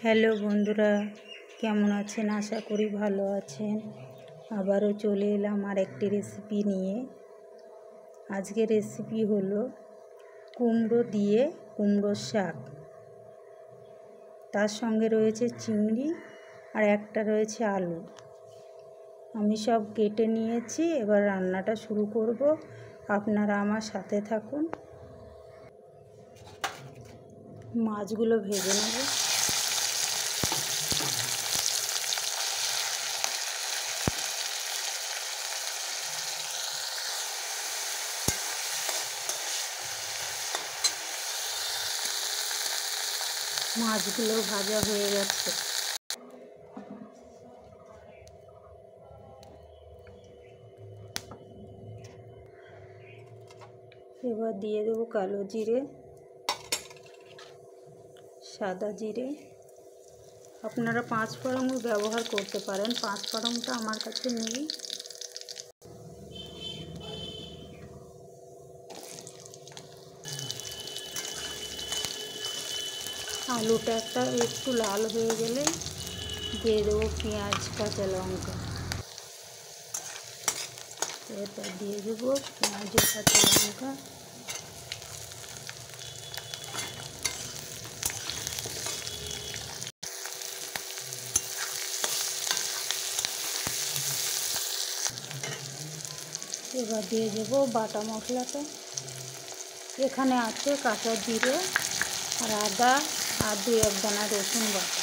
Hello বন্ধুরা, কেমন আছেন? আশা করি ভালো আছেন। আবারও চলে এলাম আর একটি রেসিপি নিয়ে। আজকের রেসিপি হলো কুমড়ো দিয়ে কুমড়োর শাক। তার সঙ্গে রয়েছে চিংড়ি আর একটা রয়েছে আলু। আমি সব কেটে নিয়েছি, এবার রান্নাটা শুরু করব। আপনারা আমার সাথে থাকুন। মাছগুলো ভেজে নেব। মাছগুলো ভাজা হয়ে গেছে। এবার দিয়ে দেবো কালো জিরে, সাদা জিরে। আপনারা 5 ফোড়নও ব্যবহার করতে পারেন, 5 ফোড়নটা আমার কাছে নেই। আলুটা একটু লাল হয়ে গেলে দিয়ে দেবো পেঁয়াজ, কাঁচা লঙ্কা। এটা দিয়ে দেবো পেঁয়াজ ও কাঁচা লঙ্কা। এবার দিয়ে দেবো বাটা মশলাটা। এখানে আছে কাঁচা জিরে আর আদা আর 2-1 দানা রসুন বাটা।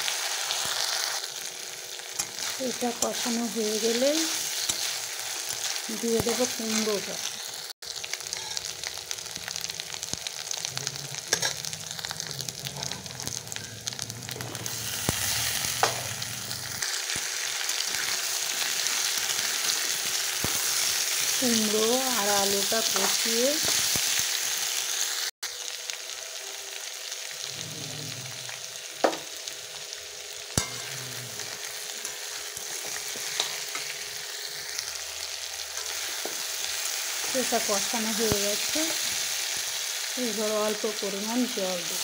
এটা কষানো হয়ে গেলেই দিয়ে দেবো কুমড়োটা। কুমড়ো আর আলুটা কষিয়ে এটা কষানো হয়ে গেছে। এবার অল্প পরিমাণ জল দেব।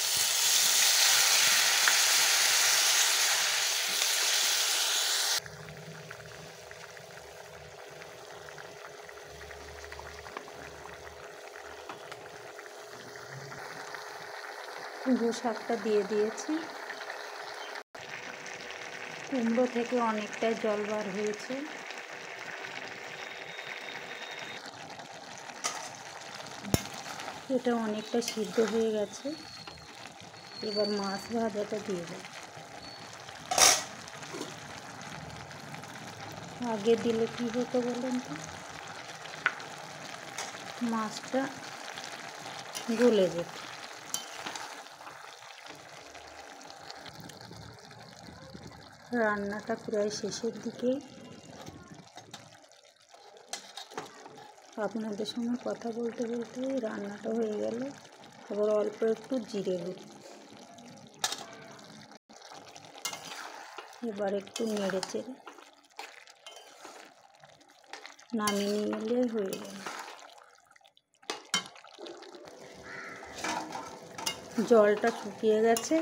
কুমড়ো শাকটা দিয়ে দিয়েছি। কুমড়ো থেকে অনেকটাই জল বার হয়েছে। এটা অনেকটা সিদ্ধ হয়ে গেছে। এবার মাছ ভাজাটা দিয়ে দেব। আগে দিলে কী হতো বলুন তো, মাছটা গলে যেত। রান্নাটা প্রায় শেষের দিকে। আপনাদের সঙ্গে কথা বলতে বলতে রান্নাটা হয়ে গেল। আবার অল্প একটু জিরে গুঁড়ো। এবার একটু নেড়ে চেড়ে নামিয়ে নিলে হয়ে গেল। জলটা শুকিয়ে গেছে,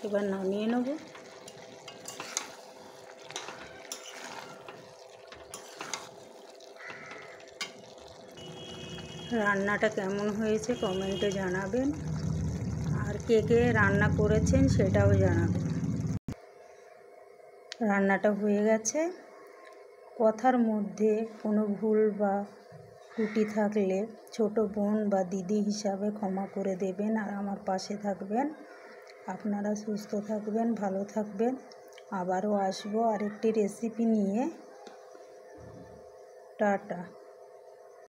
এবার নামিয়ে নেব। রান্নাটা কেমন হয়েছে কমেন্টে জানাবেন, আর কে কে রান্না করেছেন সেটাও জানাবেন। রান্নাটা হয়ে গেছে। কথার মধ্যে কোনো ভুল বা ত্রুটি থাকলে ছোট বোন বা দিদি হিসাবে ক্ষমা করে দেবেন আর আমার পাশে থাকবেন। আপনারা সুস্থ থাকবেন, ভালো থাকবেন। আবারও আসবো আরেকটি রেসিপি নিয়ে। টাটা।